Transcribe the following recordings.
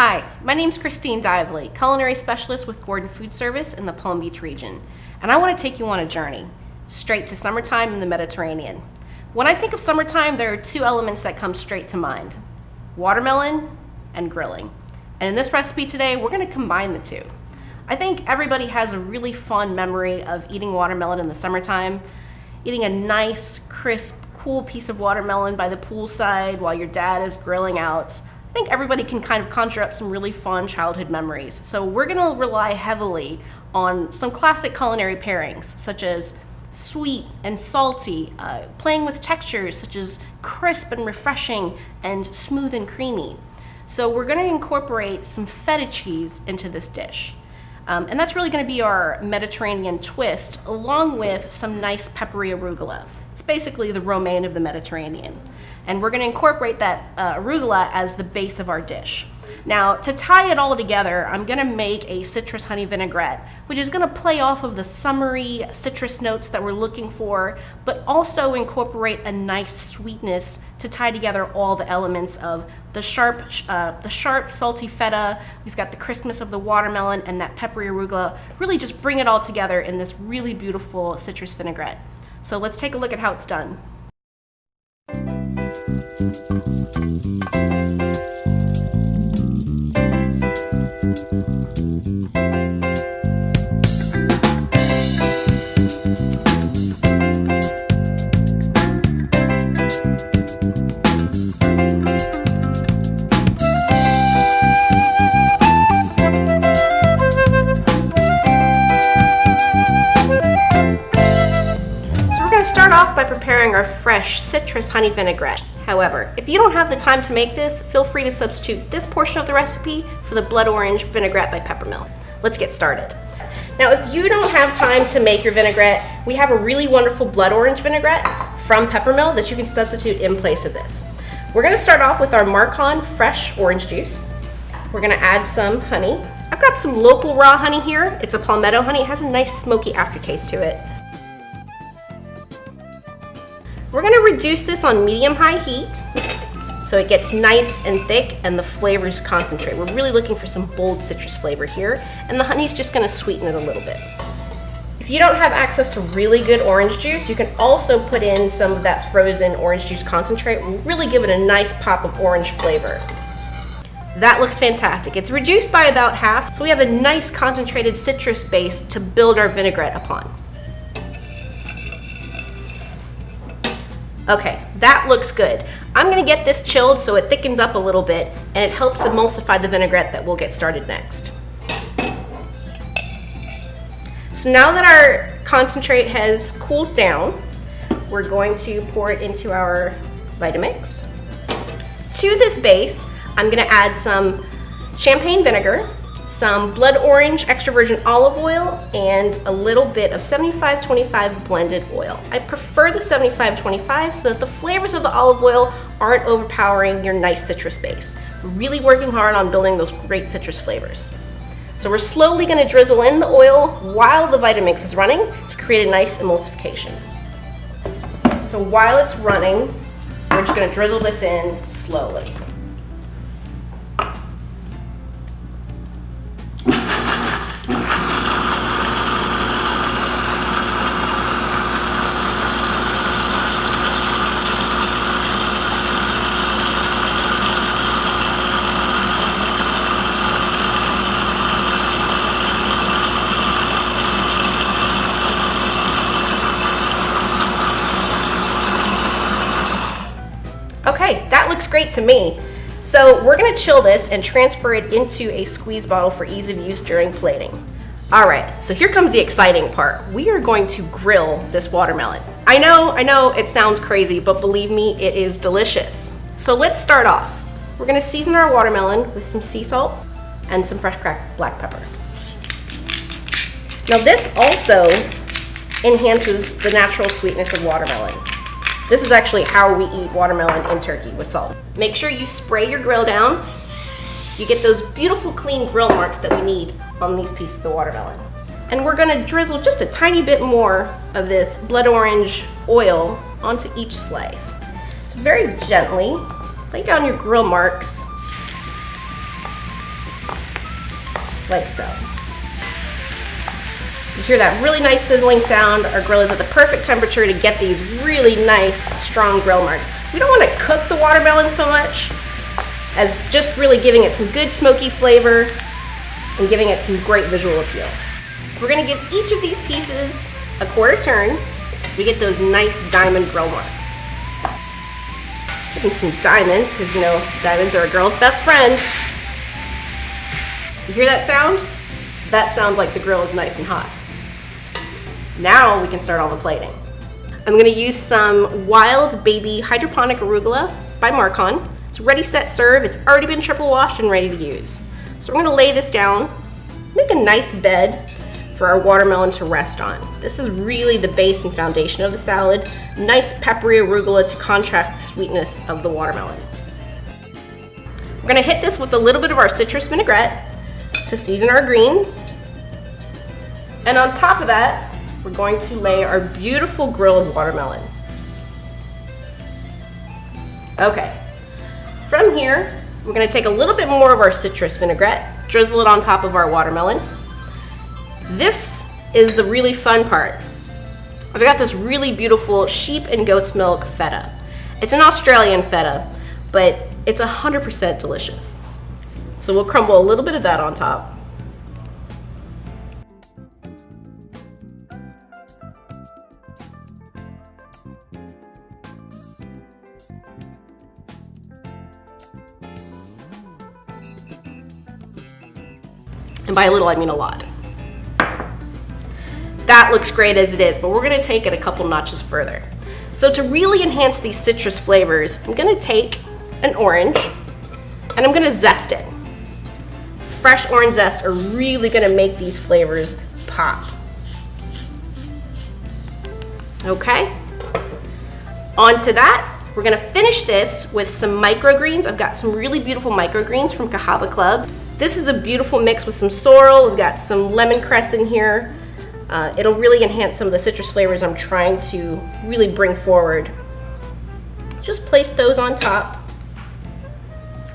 Hi, my name's Christine Dively, culinary specialist with Gordon Food Service in the Palm Beach region, and I want to take you on a journey, straight to summertime in the Mediterranean. When I think of summertime, there are two elements that come straight to mind: watermelon and grilling. And in this recipe today, we're going to combine the two. I think everybody has a really fond memory of eating watermelon in the summertime, eating a nice, crisp, cool piece of watermelon by the poolside while your dad is grilling out. I think everybody can kind of conjure up some really fun childhood memories. So we're gonna rely heavily on some classic culinary pairings, such as sweet and salty, playing with textures such as crisp and refreshing and smooth and creamy. So we're gonna incorporate some feta cheese into this dish. And that's really gonna be our Mediterranean twist, along with some nice peppery arugula. It's basically the romaine of the Mediterranean. And we're gonna incorporate that arugula as the base of our dish. Now, to tie it all together, I'm gonna make a citrus honey vinaigrette, which is gonna play off of the summery citrus notes that we're looking for, but also incorporate a nice sweetness to tie together all the elements of the sharp, salty feta. We've got the crispness of the watermelon and that peppery arugula. Really just bring it all together in this really beautiful citrus vinaigrette. So let's take a look at how it's done. Start off by preparing our fresh citrus honey vinaigrette. However, if you don't have the time to make this, feel free to substitute this portion of the recipe for the blood orange vinaigrette by Peppermill. Let's get started. Now, if you don't have time to make your vinaigrette, we have a really wonderful blood orange vinaigrette from Peppermill that you can substitute in place of this. We're gonna start off with our Marcon fresh orange juice. We're gonna add some honey. I've got some local raw honey here. It's a palmetto honey. It has a nice smoky aftertaste to it. We're gonna reduce this on medium-high heat so it gets nice and thick and the flavors concentrate. We're really looking for some bold citrus flavor here, and the honey's just gonna sweeten it a little bit. If you don't have access to really good orange juice, you can also put in some of that frozen orange juice concentrate. We'll really give it a nice pop of orange flavor. That looks fantastic. It's reduced by about half, so we have a nice concentrated citrus base to build our vinaigrette upon. Okay, that looks good. I'm gonna get this chilled so it thickens up a little bit and it helps emulsify the vinaigrette that we'll get started next. So now that our concentrate has cooled down, we're going to pour it into our Vitamix. To this base, I'm gonna add some champagne vinegar, some blood orange extra virgin olive oil, and a little bit of 75-25 blended oil. I prefer the 75-25 so that the flavors of the olive oil aren't overpowering your nice citrus base. We're really working hard on building those great citrus flavors. So we're slowly gonna drizzle in the oil while the Vitamix is running to create a nice emulsification. So while it's running, we're just gonna drizzle this in slowly. Okay, that looks great to me. So we're gonna chill this and transfer it into a squeeze bottle for ease of use during plating. All right, so here comes the exciting part. We are going to grill this watermelon. I know it sounds crazy, but believe me, it is delicious. So let's start off. We're gonna season our watermelon with some sea salt and some fresh cracked black pepper. Now this also enhances the natural sweetness of watermelon. This is actually how we eat watermelon in Turkey, with salt. Make sure you spray your grill down so you get those beautiful clean grill marks that we need on these pieces of watermelon. And we're gonna drizzle just a tiny bit more of this blood orange oil onto each slice. So very gently, lay down your grill marks like so. You hear that really nice sizzling sound. Our grill is at the perfect temperature to get these really nice, strong grill marks. We don't want to cook the watermelon so much as just really giving it some good smoky flavor and giving it some great visual appeal. We're going to give each of these pieces a quarter turn so we get those nice diamond grill marks. Giving some diamonds, because you know diamonds are a girl's best friend. You hear that sound? That sounds like the grill is nice and hot. Now we can start all the plating. I'm going to use some Wild Baby Hydroponic Arugula by Marcon. It's ready, set, serve. It's already been triple washed and ready to use. So we're going to lay this down, make a nice bed for our watermelon to rest on. This is really the base and foundation of the salad. Nice peppery arugula to contrast the sweetness of the watermelon. We're going to hit this with a little bit of our citrus vinaigrette to season our greens. And on top of that, we're going to lay our beautiful grilled watermelon. Okay, from here, we're going to take a little bit more of our citrus vinaigrette, drizzle it on top of our watermelon. This is the really fun part. I've got this really beautiful sheep and goat's milk feta. It's an Australian feta, but it's 100% delicious. So we'll crumble a little bit of that on top. And by a little, I mean a lot. That looks great as it is, but we're gonna take it a couple notches further. So to really enhance these citrus flavors, I'm gonna take an orange and I'm gonna zest it. Fresh orange zest are really gonna make these flavors pop. Okay, onto that, we're gonna finish this with some microgreens. I've got some really beautiful microgreens from Cahaba Club. This is a beautiful mix with some sorrel. We've got some lemongrass in here. It'll really enhance some of the citrus flavors I'm trying to really bring forward. Just place those on top.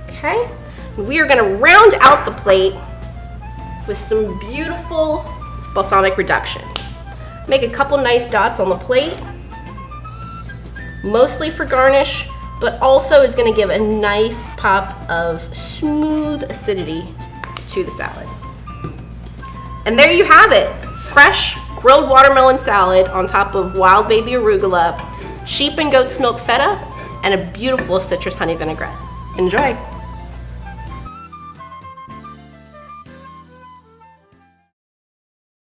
Okay, we are gonna round out the plate with some beautiful balsamic reduction. Make a couple nice dots on the plate, mostly for garnish, but also is gonna give a nice pop of smooth acidity to the salad. And there you have it. Fresh grilled watermelon salad on top of Wild Baby Arugula, sheep and goat's milk feta, and a beautiful citrus honey vinaigrette. Enjoy.